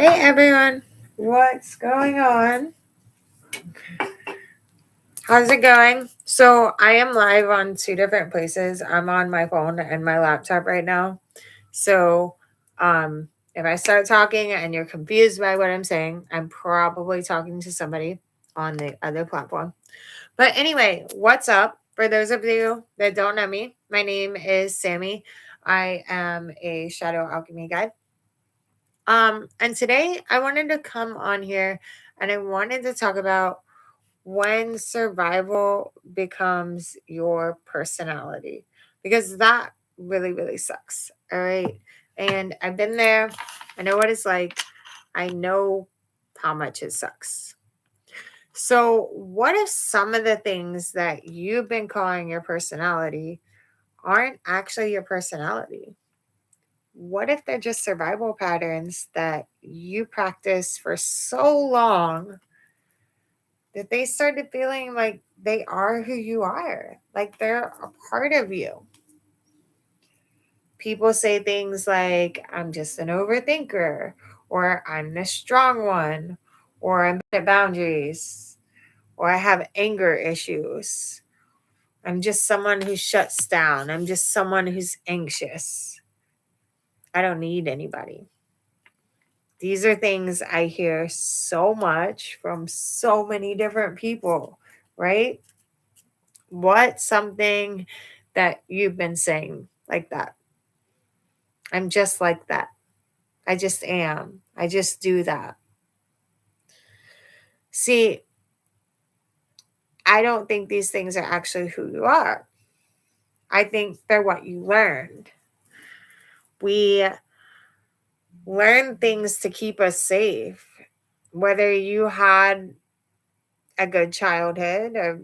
Hey everyone, what's going on? How's it going? So, I am live on two different places. I'm on my phone and my laptop right now. So, if I start talking and you're confused by what I'm saying, I'm probably talking to somebody on the other platform. But anyway, what's up? For those of you that don't know me, my name is Sammy. I am a shadow alchemy guide. And today I wanted to come on here and I wanted to talk about when survival becomes your personality, because that really, really sucks. All right. And I've been there. I know what it's like. I know how much it sucks. So, what if some of the things that you've been calling your personality aren't actually your personality? What if they're just survival patterns that you practice for so long that they started feeling like they are who you are, like they're a part of you? People say things like, I'm just an overthinker, or I'm the strong one, or I'm bad at boundaries, or I have anger issues. I'm just someone who shuts down. I'm just someone who's anxious. I don't need anybody. These are things I hear so much from so many different people, right? What's something that you've been saying like that? I'm just like that. I just am. I just do that. See, I don't think these things are actually who you are. I think they're what you learned. We learn things to keep us safe. Whether you had a good childhood, or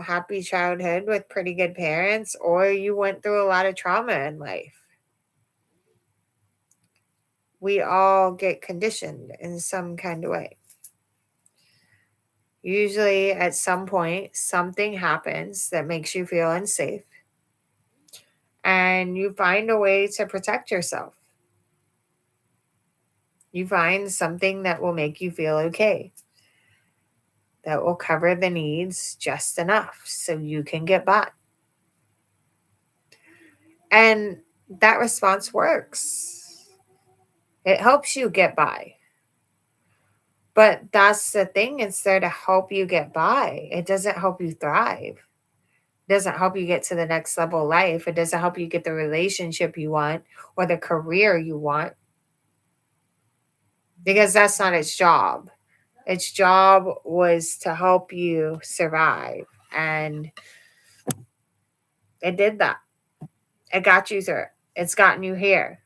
happy childhood with pretty good parents, or you went through a lot of trauma in life, we all get conditioned in some kind of way. Usually at some point something happens that makes you feel unsafe, and you find a way to protect yourself. You find something that will make you feel okay, that will cover the needs just enough so you can get by. And that response works. It helps you get by. But that's the thing, it's there to help you get by. It doesn't help you thrive. It doesn't help you get to the next level of life. It doesn't help you get the relationship you want or the career you want, because that's not its job. Its job was to help you survive. And it did that. It got you through it. It's gotten you here.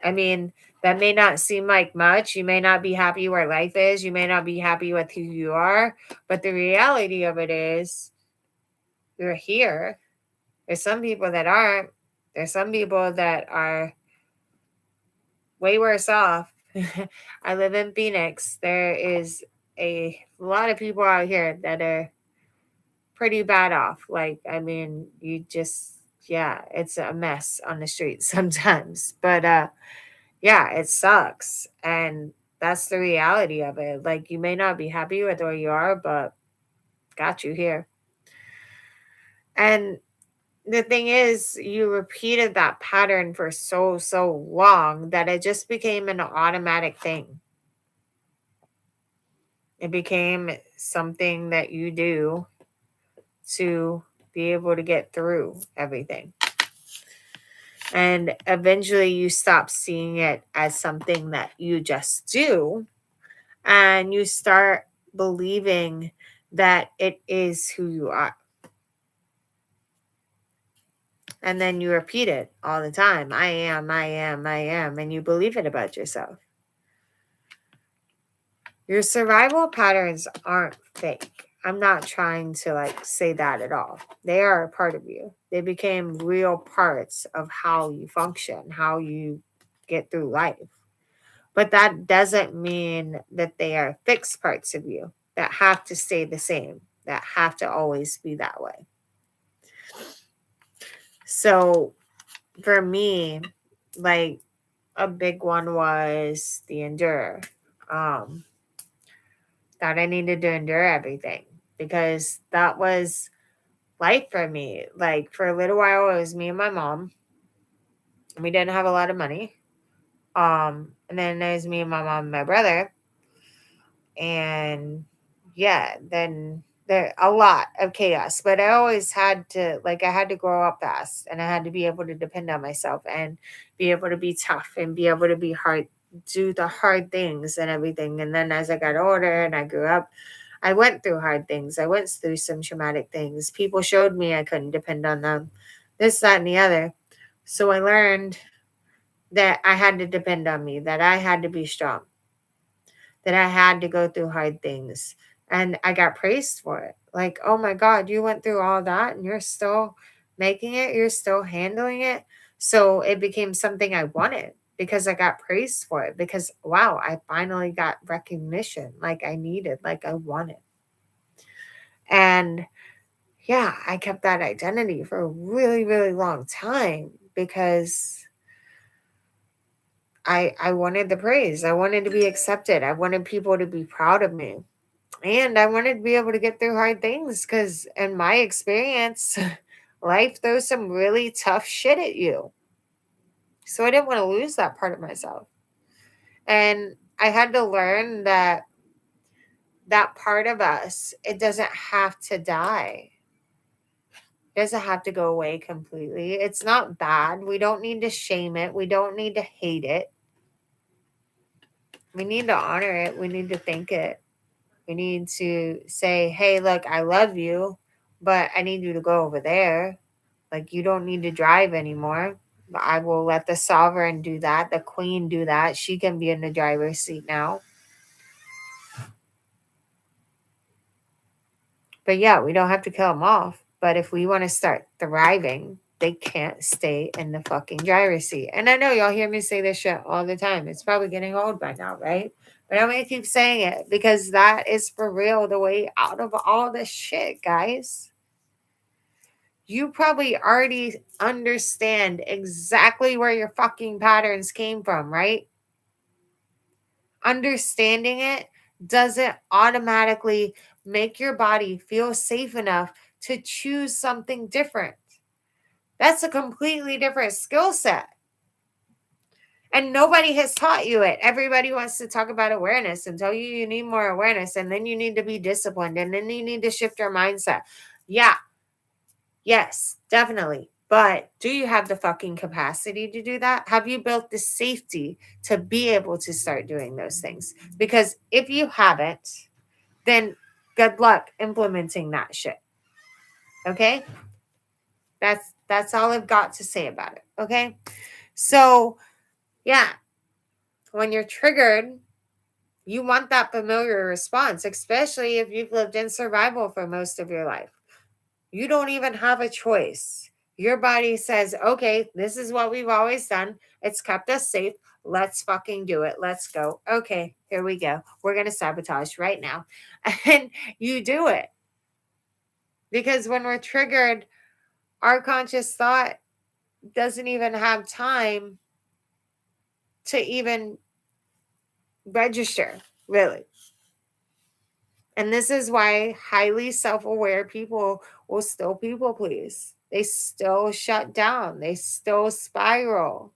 I mean, that may not seem like much. You may not be happy where life is. You may not be happy with who you are. But the reality of it is, you're here. There's some people that aren't. There's some people that are way worse off. I live in Phoenix. There is a lot of people out here that are pretty bad off. Like, I mean, yeah, it's a mess on the streets sometimes. But yeah, it sucks. And that's the reality of it. Like, you may not be happy with where you are, but got you here. And the thing is, you repeated that pattern for so long that it just became an automatic thing. It became something that you do to be able to get through everything. And eventually you stop seeing it as something that you just do, and you start believing that it is who you are. And then you repeat it all the time. I am, I am, I am. And you believe it about yourself. Your survival patterns aren't fake. I'm not trying to say that at all. They are a part of you. They became real parts of how you function, how you get through life. But that doesn't mean that they are fixed parts of you that have to stay the same, that have to always be that way. So for me, like, a big one was the endure. that I needed to endure everything because that was life for me. Like for a little while, it was me and my mom. We didn't have a lot of money. And then there's me and my mom and my brother. And yeah, then there a lot of chaos. But I always had to I had to grow up fast and I had to be able to depend on myself and be able to be tough and be able to be hard, do the hard things and everything. And then as I got older and I grew up, I went through hard things. I went through some traumatic things. People showed me I couldn't depend on them. This, that, and the other. So I learned that I had to depend on me, that I had to be strong, that I had to go through hard things. And I got praised for it. Like, oh my God, you went through all that and you're still making it, you're still handling it. So it became something I wanted because I got praised for it. Because wow, I finally got recognition like I needed, like I wanted. And yeah, I kept that identity for a really, really long time because I wanted the praise. I wanted to be accepted. I wanted people to be proud of me. And I wanted to be able to get through hard things because, in my experience, life throws some really tough shit at you. So I didn't want to lose that part of myself. And I had to learn that that part of us, it doesn't have to die. It doesn't have to go away completely. It's not bad. We don't need to shame it. We don't need to hate it. We need to honor it. We need to thank it. We need to say, hey, look, I love you, but I need you to go over there. Like, you don't need to drive anymore. I will let the sovereign do that, the queen do that. She can be in the driver's seat now. But yeah, we don't have to kill them off. But if we want to start thriving, they can't stay in the fucking driver's seat. And I know y'all hear me say this shit all the time. It's probably getting old by now, right? But I'm going to keep saying it because that is for real the way out of all this shit, guys. You probably already understand exactly where your fucking patterns came from, right? Understanding it doesn't automatically make your body feel safe enough to choose something different. That's a completely different skill set. And nobody has taught you it. Everybody wants to talk about awareness and tell you you need more awareness and then you need to be disciplined and then you need to shift your mindset. Yeah. Yes, definitely. But do you have the fucking capacity to do that? Have you built the safety to be able to start doing those things? Because if you haven't, then good luck implementing that shit. Okay? That's all I've got to say about it. Okay? So, yeah, when you're triggered, you want that familiar response, especially if you've lived in survival for most of your life. You don't even have a choice. Your body says, okay, this is what we've always done. It's kept us safe. Let's fucking do it. Let's go. Okay, here we go. We're going to sabotage right now. And you do it. Because when we're triggered, our conscious thought doesn't even have time to even register, really. And this is why highly self aware people will still people please. They still shut down. They still spiral.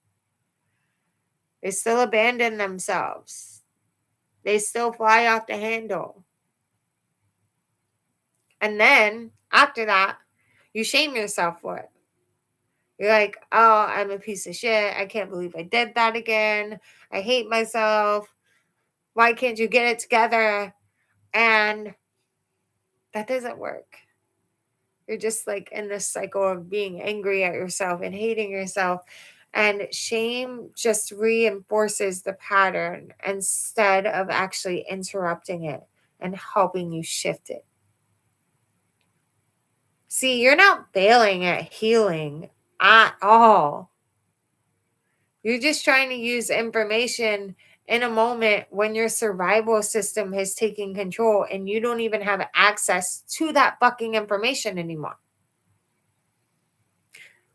They still abandon themselves. They still fly off the handle. And then after that, you shame yourself for it. You're like, oh, I'm a piece of shit. I can't believe I did that again. I hate myself. Why can't you get it together? And that doesn't work. You're just like in this cycle of being angry at yourself and hating yourself. And shame just reinforces the pattern instead of actually interrupting it and helping you shift it. See, you're not failing at healing at all. You're just trying to use information in a moment when your survival system has taken control and you don't even have access to that fucking information anymore.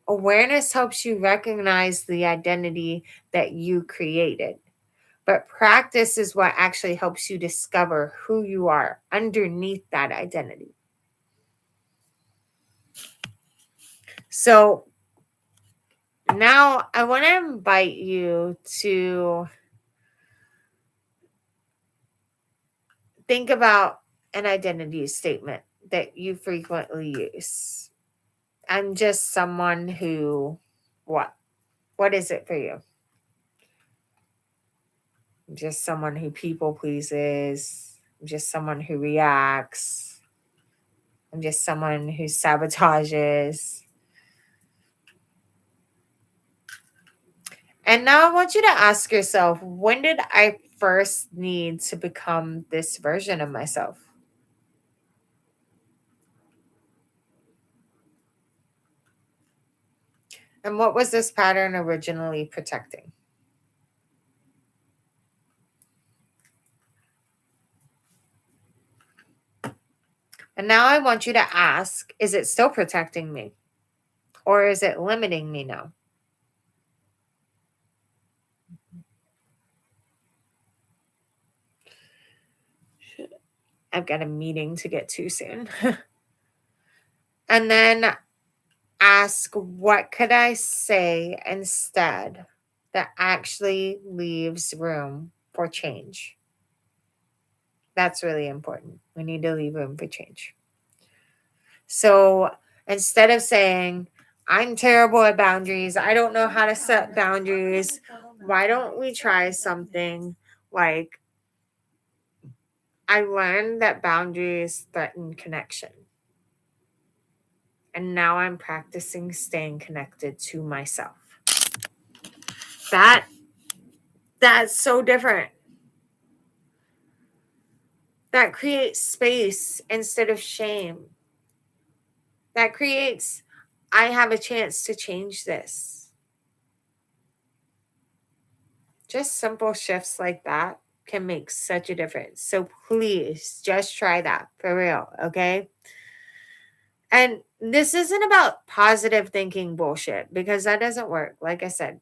Awareness helps you recognize the identity that you created. But practice is what actually helps you discover who you are underneath that identity. So now I want to invite you to think about an identity statement that you frequently use. I'm just someone who, what? What is it for you? I'm just someone who people pleases. I'm just someone who reacts. I'm just someone who sabotages. And now I want you to ask yourself, when did I first need to become this version of myself? And what was this pattern originally protecting? And now I want you to ask, is it still protecting me? Or is it limiting me now? I've got a meeting to get to soon. And then ask, what could I say instead that actually leaves room for change? That's really important. We need to leave room for change. So instead of saying, I'm terrible at boundaries, I don't know how to set boundaries, why don't we try something like, I learned that boundaries threaten connection. And now I'm practicing staying connected to myself. That's so different. That creates space instead of shame. That creates, I have a chance to change this. Just simple shifts like that can make such a difference. So please just try that for real, okay? And this isn't about positive thinking bullshit because that doesn't work. Like I said,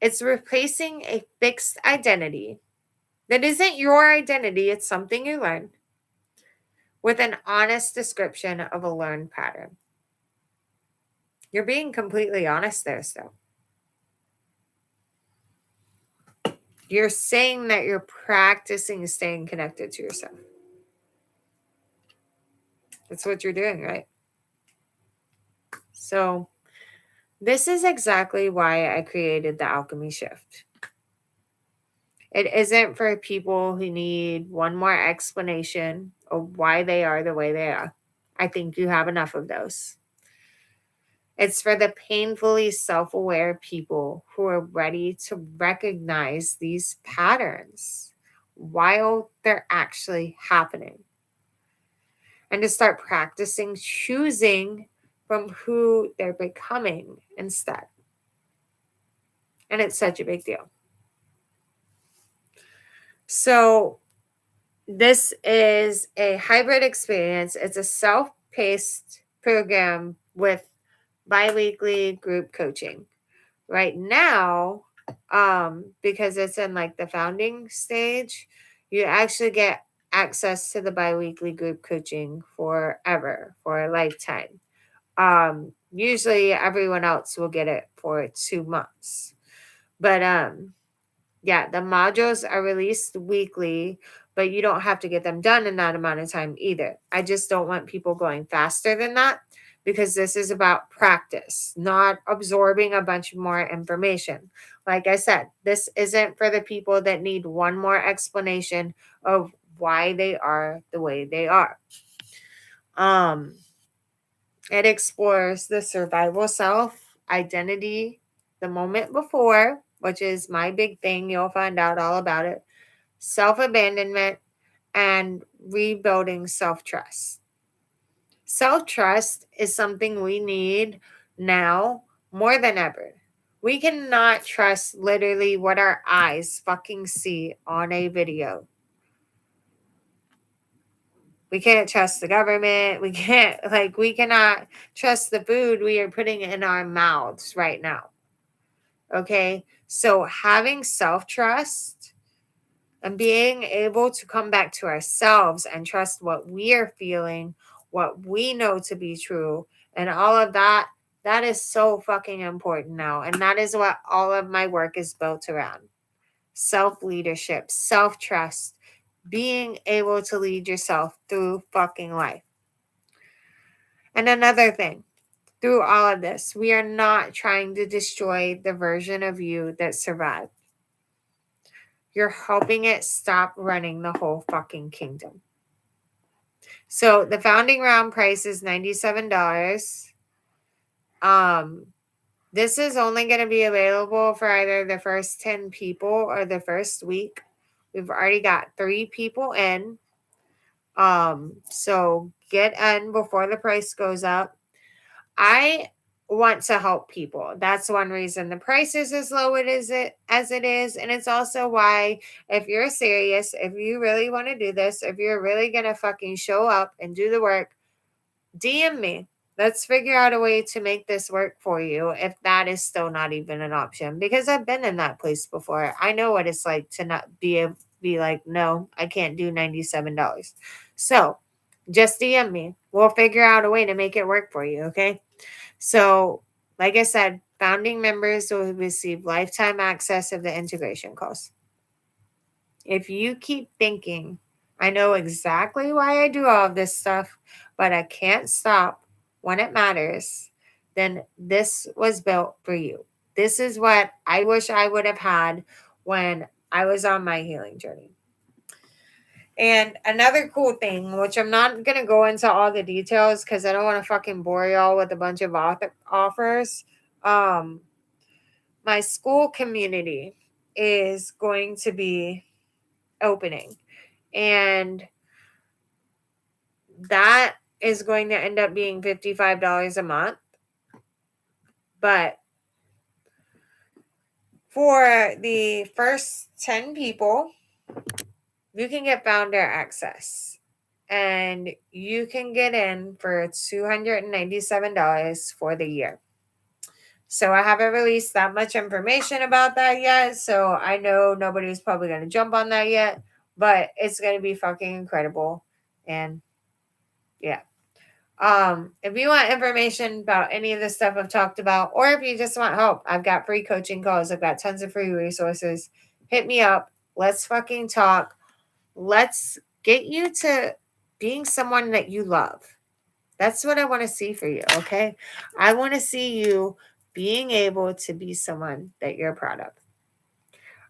it's replacing a fixed identity that isn't your identity, it's something you learned, with an honest description of a learned pattern. You're being completely honest there still. You're saying that you're practicing staying connected to yourself. That's what you're doing, right? So, this is exactly why I created the Alchemy Shift. It isn't for people who need one more explanation of why they are the way they are. I think you have enough of those. It's for the painfully self aware people who are ready to recognize these patterns while they're actually happening and to start practicing choosing from who they're becoming instead. And it's such a big deal. So, this is a hybrid experience. It's a self paced program with biweekly group coaching. Right now, because it's in like the founding stage, you actually get access to the biweekly group coaching forever, for a lifetime. Usually everyone else will get it for 2 months. But yeah, the modules are released weekly, but you don't have to get them done in that amount of time either. I just don't want people going faster than that because this is about practice, not absorbing a bunch more information. Like I said, this isn't for the people that need one more explanation of why they are the way they are. Um, it explores the survival self, identity, the moment before, which is my big thing. You'll find out all about it. Self abandonment and rebuilding self trust. Self trust is something we need now more than ever. We cannot trust literally what our eyes fucking see on a video. We can't trust the government. We cannot trust the food we are putting in our mouths right now. Okay. So having self-trust and being able to come back to ourselves and trust what we are feeling, what we know to be true, and all of that, that is so fucking important now. And that is what all of my work is built around. Self-leadership, self-trust, being able to lead yourself through fucking life. And another thing, through all of this, we are not trying to destroy the version of you that survived. You're helping it stop running the whole fucking kingdom. So the founding round price is $97. This is only going to be available for either the first 10 people or the first week. We've already got 3 people in. So get in before the price goes up. I want to help people. That's one reason the price is as low as it is. And it's also why, if you're serious, if you really want to do this, if you're really going to fucking show up and do the work, DM me. Let's figure out a way to make this work for you if that is still not even an option. Because I've been in that place before. I know what it's like to not be like, no, I can't do $97. So just DM me. We'll figure out a way to make it work for you, okay? So, like I said, founding members will receive lifetime access of the integration calls. If you keep thinking, I know exactly why I do all of this stuff, but I can't stop when it matters, then this was built for you. This is what I wish I would have had when I was on my healing journey. And another cool thing, which I'm not going to go into all the details because I don't want to fucking bore y'all with a bunch of offers. My school community is going to be opening. And that is going to end up being $55 a month. But for the first 10 people, you can get founder access. And you can get in for $297 for the year. So I haven't released that much information about that yet. So I know nobody's probably going to jump on that yet. But it's going to be fucking incredible. And yeah. If you want information about any of the stuff I've talked about, or if you just want help, I've got free coaching calls. I've got tons of free resources. Hit me up. Let's fucking talk. Let's get you to being someone that you love. That's what I want to see for you, okay? I want to see you being able to be someone that you're proud of.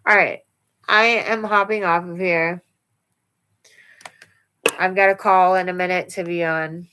All right. I am hopping off of here. I've got a call in a minute to be on.